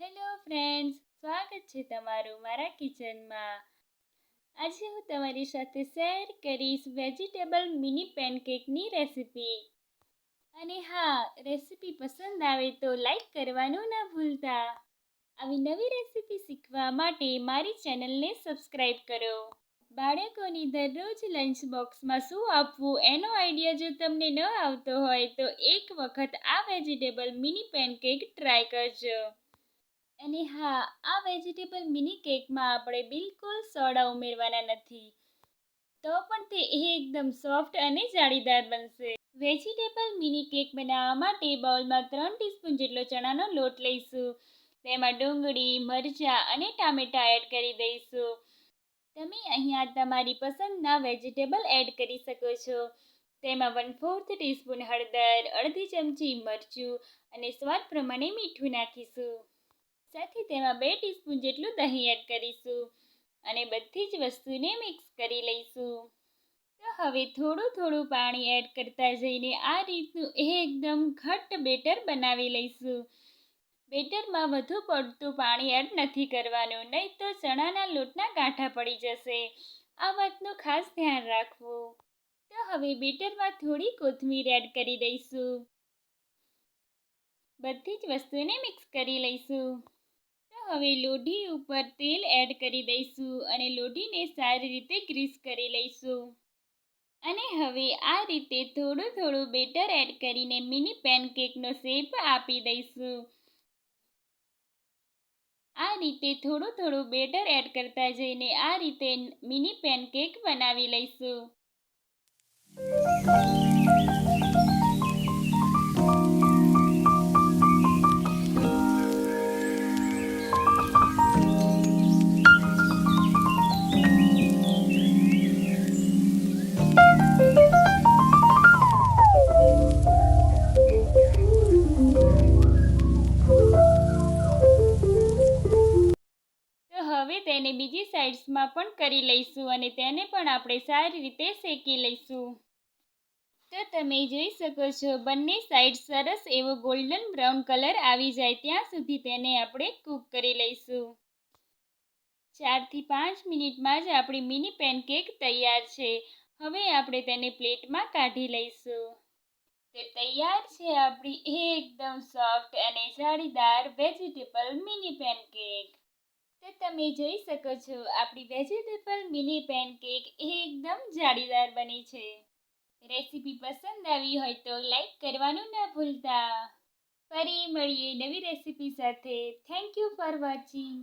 Hello friends, સ્વાગત છે તમારું મારા કિચનમાં. આજે હું તમારી સાથે શેર કરીશ વેજીટેબલ મિની પેનકેકની રેસિપી. અને હા, રેસિપી પસંદ આવે તો લાઈક કરવાનું ના ભૂલતા. આવી નવી રેસિપી શીખવા માટે મારી ચેનલને સબસ્ક્રાઈબ કરો. બાળકોની દરરોજ લંચ બોક્સમાં શું આપવું એનો આઈડિયા જો તમને ન આવતો હોય તો એક વખત આ વેજીટેબલ મિની પેનકેક ટ્રાય કરજો. અને હા, આ વેજીટેબલ મિની કેકમાં આપણે બિલકુલ સોડા ઉમેરવાના નથી, તો પણ તે એકદમ સોફ્ટ અને જાળીદાર બનશે. વેજીટેબલ મિની કેક બનાવવા માટે બાઉલમાં 3 ટીસ્પૂન જેટલો ચણાનો લોટ લઈશું. તેમાં ડુંગળી, મરચાં અને ટામેટાં એડ કરી દઈશું. તમે અહીંયા તમારી પસંદના વેજીટેબલ એડ કરી શકો છો. તેમાં 1/4 ટીસ્પૂન હળદર, અડધી ચમચી મરચું અને સ્વાદ પ્રમાણે મીઠું નાખીશું. સાથે તેમાં 2 ટીસ્પૂન જેટલું દહીં એડ કરીશું અને બધી જ વસ્તુને મિક્સ કરી લઈશું. તો હવે થોડું પાણી એડ કરતા જઈને આ રીતનું એકદમ ઘટ્ટ બેટર બનાવી લઈશું. બેટરમાં વધુ પડતું પાણી એડ નથી કરવાનું, નહીં તો ચણાના લોટના ગાંઠા પડી જશે. આ વાતનું ખાસ ધ્યાન રાખવું. તો હવે બેટરમાં થોડી કોથમીર એડ કરી દઈશું. બધી જ વસ્તુને મિક્સ કરી લઈશું. તો હવે લોઢી ઉપર તેલ એડ કરી દઈશું અને લોઢીને સારી રીતે ગ્રીસ કરી લઈશું. અને હવે આ રીતે થોડું બેટર એડ કરીને મિની પેનકેકનો શેપ આપી દઈશું. આ રીતે થોડું બેટર એડ કરતા જઈને આ રીતે મિની પેનકેક બનાવી લઈશું. હવે તેને બીજી સાઈડ્સમાં પણ કરી લઈશું અને તેને પણ આપણે સારી રીતે શેકી લઈશું. તો તમે જોઈ શકો છો, બંને સાઈડ સરસ એવો ગોલ્ડન બ્રાઉન કલર આવી જાય ત્યાં સુધી તેને આપણે કૂક કરી લઈશું. 4 થી 5 મિનિટમાં જ આપણી મિની પેનકેક તૈયાર છે. હવે આપણે તેને પ્લેટમાં કાઢી લઈશું. તે તૈયાર છે આપણી એકદમ સોફ્ટ અને જાળીદાર વેજીટેબલ મિની પેનકેક. તો તમે જોઈ શકો છો, આપણી વેજીટેબલ મિની પેનકેક એકદમ જાળીદાર બની છે. રેસીપી પસંદ આવી હોય તો લાઈક કરવાનું ના ભૂલતા. ફરી મળીએ નવી રેસીપી સાથે. Thank you for watching.